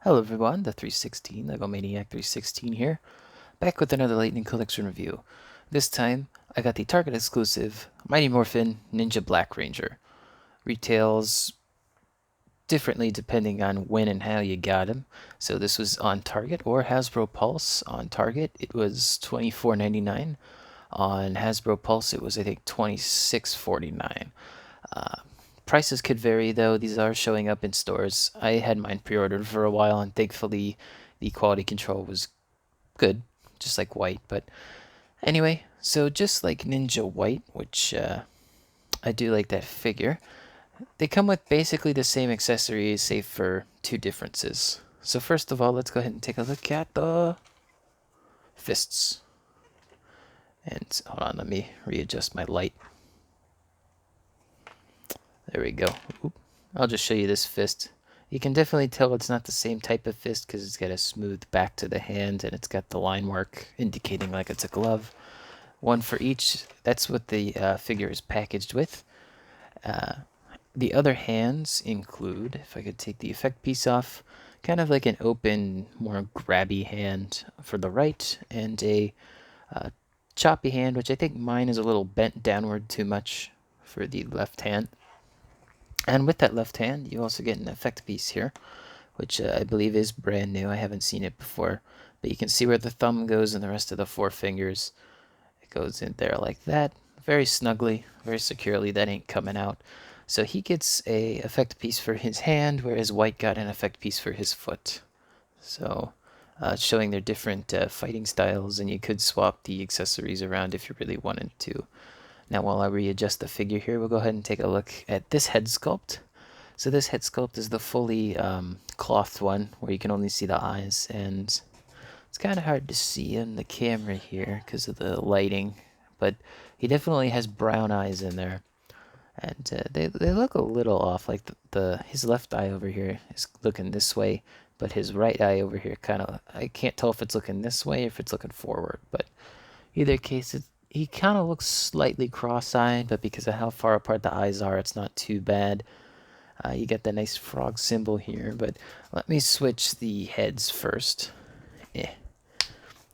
Hello everyone, the 316, Lego Maniac 316 here, back with another Lightning Collection review. This time, I got the Target exclusive Mighty Morphin Ninja Black Ranger. Retails differently depending on when and how you got him. So this was on Target or Hasbro Pulse. On Target, it was $24.99. On Hasbro Pulse, it was I think $26.49. Prices could vary though. These are showing up in stores. I had mine pre-ordered for a while, and thankfully the quality control was good, just like white. But anyway, so just like Ninja White, which I do like that figure, they come with basically the same accessories, save for two differences. So first of all, let's go ahead and take a look at the fists. And hold on, let me readjust my light. There we go. Oop. I'll just show you this fist. You can definitely tell it's not the same type of fist because it's got a smooth back to the hand and it's got the line work indicating like it's a glove. One for each. That's what the figure is packaged with. The other hands include, if I could take the effect piece off, kind of like an open, more grabby hand for the right, and a choppy hand, which I think mine is a little bent downward too much for the left hand. And with that left hand, you also get an effect piece here, which I believe is brand new. I haven't seen it before, but you can see where the thumb goes and the rest of the four fingers. It goes in there like that, very snugly, very securely. That ain't coming out. So he gets a effect piece for his hand, whereas White got an effect piece for his foot. So showing their different fighting styles, and you could swap the accessories around if you really wanted to. Now while I readjust the figure here, we'll go ahead and take a look at this head sculpt. So this head sculpt is the fully clothed one, where you can only see the eyes, and it's kind of hard to see in the camera here because of the lighting, but he definitely has brown eyes in there, and they look a little off. Like his left eye over here is looking this way, but his right eye over here kind of, I can't tell if it's looking this way or if it's looking forward, but either case he kind of looks slightly cross-eyed, but because of how far apart the eyes are, it's not too bad. You get the nice frog symbol here, but let me switch the heads first. Yeah.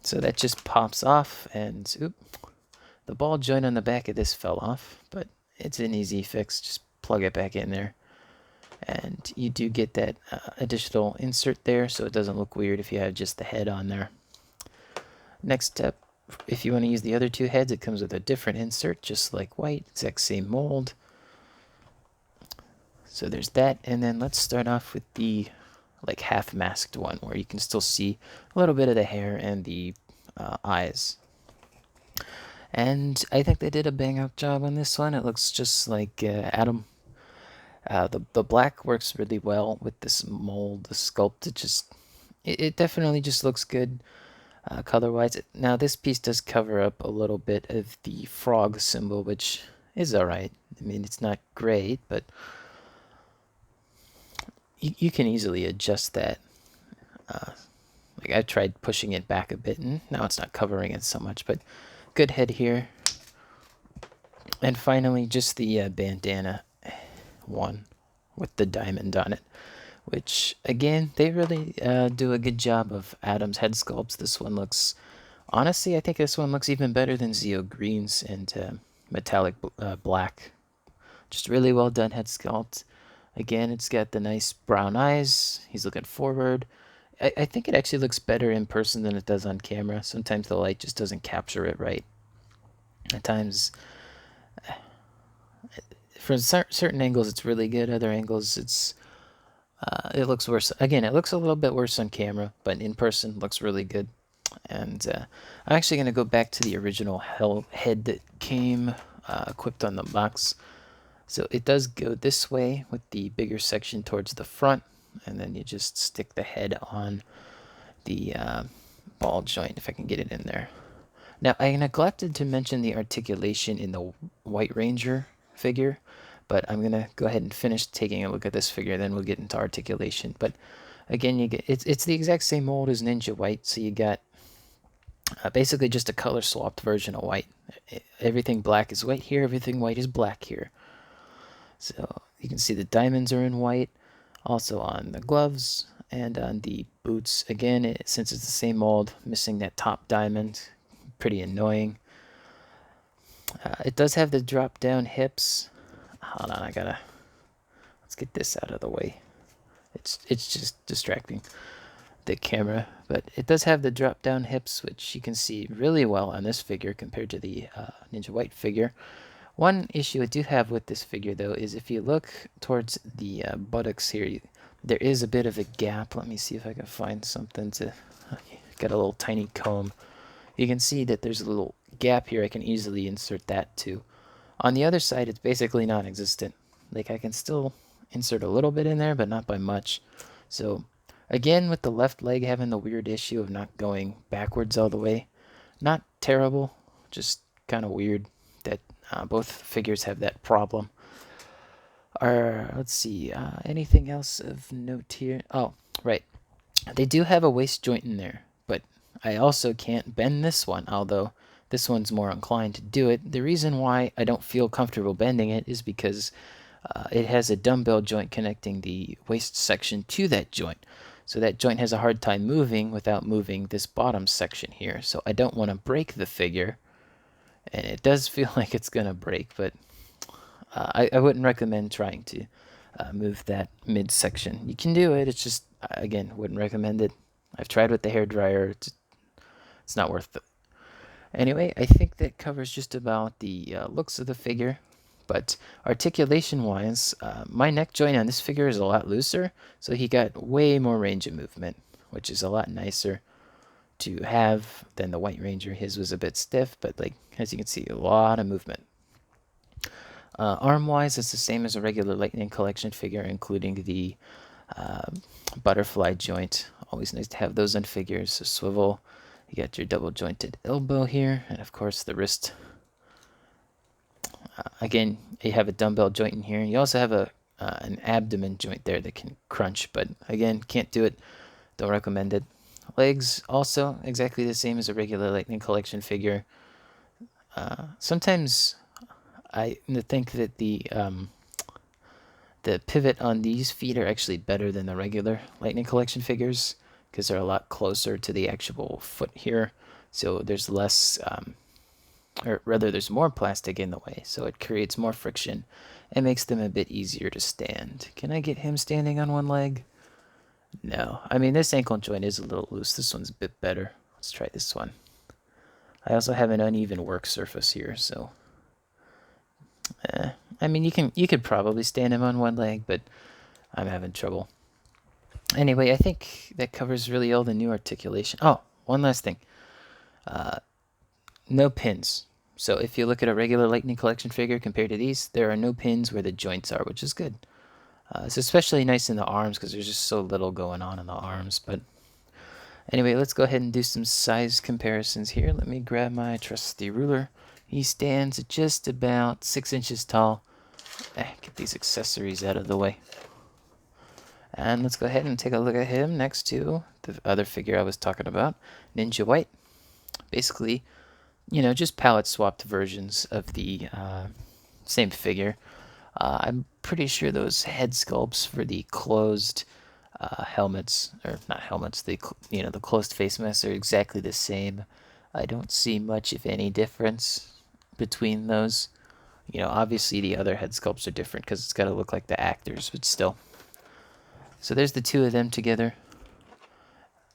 So that just pops off, and oop, the ball joint on the back of this fell off, but it's an easy fix. Just plug it back in there. And you do get that additional insert there, so it doesn't look weird if you have just the head on there. Next step, if you want to use the other two heads, it comes with a different insert, just like White, exact same mold. So there's that, and then let's start off with the like half masked one, where you can still see a little bit of the hair and the eyes. And I think they did a bang up job on this one. It looks just like Adam. The black works really well with this mold, the sculpt. It definitely just looks good color wise. Now this piece does cover up a little bit of the frog symbol, which is alright. I mean, it's not great, but you can easily adjust that. Like I tried pushing it back a bit, and now it's not covering it so much, but good head here. And finally, just the bandana one with the diamond on it, which again, they really do a good job of Adam's head sculpts. This one looks, honestly, I think this one looks even better than Zeo Green's and metallic black. Just really well done head sculpt. Again, it's got the nice brown eyes. He's looking forward. I think it actually looks better in person than it does on camera. Sometimes the light just doesn't capture it right. At times, for certain angles, it's really good. Other angles, it looks worse. Again, it looks a little bit worse on camera, but in person, looks really good. And I'm actually going to go back to the original head that came equipped on the box. So it does go this way with the bigger section towards the front, and then you just stick the head on the ball joint, if I can get it in there. Now, I neglected to mention the articulation in the White Ranger figure, but I'm going to go ahead and finish taking a look at this figure, then we'll get into articulation. But again, you get it's the exact same mold as Ninja White, so you got basically just a color swapped version of White. Everything black is white here, everything white is black here. So you can see the diamonds are in white, also on the gloves, And on the boots, again, since it's the same mold, missing that top diamond, pretty annoying. It does have the drop down hips. Hold on, let's get this out of the way. It's just distracting the camera, but it does have the drop down hips, which you can see really well on this figure compared to the Ninja White figure. One issue I do have with this figure though is if you look towards the buttocks here, there is a bit of a gap. Let me see if I can find something to get a little tiny comb. You can see that there's a little gap here. I can easily insert that too. On the other side, it's basically non-existent. Like, I can still insert a little bit in there, but not by much. So again, with the left leg having the weird issue of not going backwards all the way, not terrible, just kind of weird that both figures have that problem. Let's see, anything else of note here? Oh, right. They do have a waist joint in there, but I also can't bend this one, although this one's more inclined to do it. The reason why I don't feel comfortable bending it is because it has a dumbbell joint connecting the waist section to that joint. So that joint has a hard time moving without moving this bottom section here. So I don't want to break the figure, and it does feel like it's going to break, but I wouldn't recommend trying to move that midsection. You can do it, it's just, again, wouldn't recommend it. I've tried with the hair dryer, it's not worth it. Anyway, I think that covers just about the looks of the figure. But articulation-wise, my neck joint on this figure is a lot looser, so he got way more range of movement, which is a lot nicer to have than the White Ranger. His was a bit stiff, but like as you can see, a lot of movement. Arm-wise, it's the same as a regular Lightning Collection figure, including the butterfly joint. Always nice to have those on figures. A swivel. You got your double-jointed elbow here, and of course the wrist. Again, you have a dumbbell joint in here. You also have an abdomen joint there that can crunch, but again, can't do it. Don't recommend it. Legs also exactly the same as a regular Lightning Collection figure. Sometimes I think that the pivot on these feet are actually better than the regular Lightning Collection figures because they're a lot closer to the actual foot here. So there's less, or rather there's more plastic in the way. So it creates more friction and makes them a bit easier to stand. Can I get him standing on one leg? No. I mean, this ankle joint is a little loose. This one's a bit better. Let's try this one. I also have an uneven work surface here, so I mean, you could probably stand him on one leg, but I'm having trouble. Anyway, I think that covers really all the new articulation. Oh, one last thing. No pins. So if you look at a regular Lightning Collection figure compared to these, there are no pins where the joints are, which is good. It's especially nice in the arms because there's just so little going on in the arms. But anyway, let's go ahead and do some size comparisons here. Let me grab my trusty ruler. He stands at just about 6 inches tall. Get these accessories out of the way. And let's go ahead and take a look at him next to the other figure I was talking about, Ninja White. Basically, you know, just palette swapped versions of the same figure. I'm pretty sure those head sculpts for the closed helmets, or not helmets, the closed face masks are exactly the same. I don't see much, if any, difference between those. You know, obviously the other head sculpts are different because it's got to look like the actors, but still. So there's the two of them together.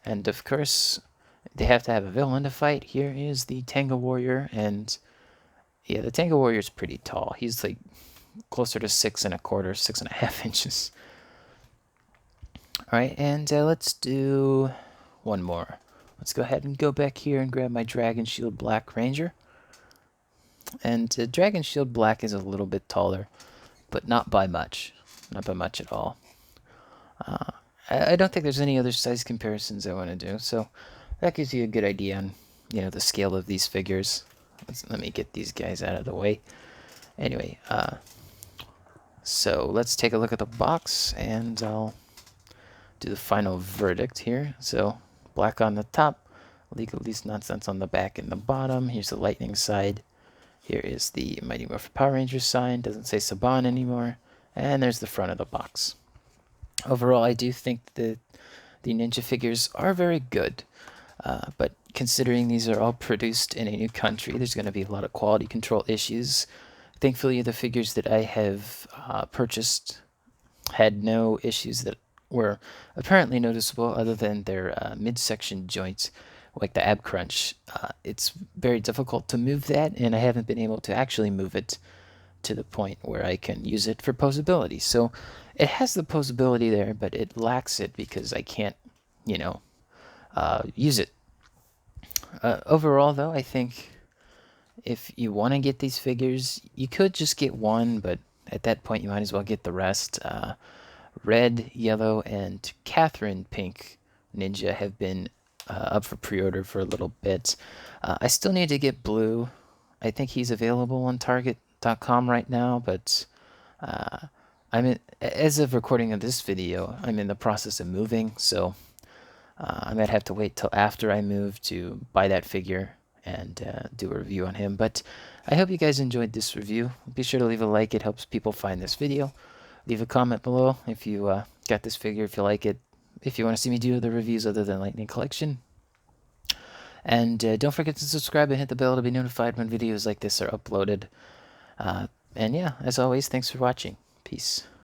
And of course, they have to have a villain to fight. Here is the Tango Warrior, and yeah, the Tango Warrior is pretty tall. He's like closer to 6¼ 6½ inches. All right, and let's do one more. Let's go ahead and go back here and grab my Dragon Shield Black Ranger. And Dragon Shield Black is a little bit taller, but not by much. Not by much at all. I don't think there's any other size comparisons I want to do, so that gives you a good idea on, you know, the scale of these figures. Let me get these guys out of the way. Anyway, so let's take a look at the box, and I'll do the final verdict here. So black on the top, Legalese Nonsense on the back and the bottom. Here's the Lightning side. Here is the Mighty Morphin Power Rangers sign. Doesn't say Saban anymore. And there's the front of the box. Overall, I do think that the Ninja figures are very good. But considering these are all produced in a new country, there's going to be a lot of quality control issues. Thankfully, the figures that I have purchased had no issues that were apparently noticeable other than their midsection joints, like the ab crunch. It's very difficult to move that, and I haven't been able to actually move it to the point where I can use it for posability. So it has the posability there, but it lacks it because I can't, you know, use it. Overall, though, I think if you want to get these figures, you could just get one, but at that point, you might as well get the rest. Red, yellow, and Catherine Pink Ninja have been up for pre-order for a little bit. I still need to get blue. I think he's available on Target.com right now, but as of recording of this video, I'm in the process of moving, so I might have to wait till after I move to buy that figure and do a review on him. But I hope you guys enjoyed this review. Be sure to leave a like. It helps people find this video. Leave a comment below if you got this figure, if you like it, if you want to see me do other reviews other than Lightning Collection. And don't forget to subscribe and hit the bell to be notified when videos like this are uploaded. And yeah, as always, thanks for watching. Peace.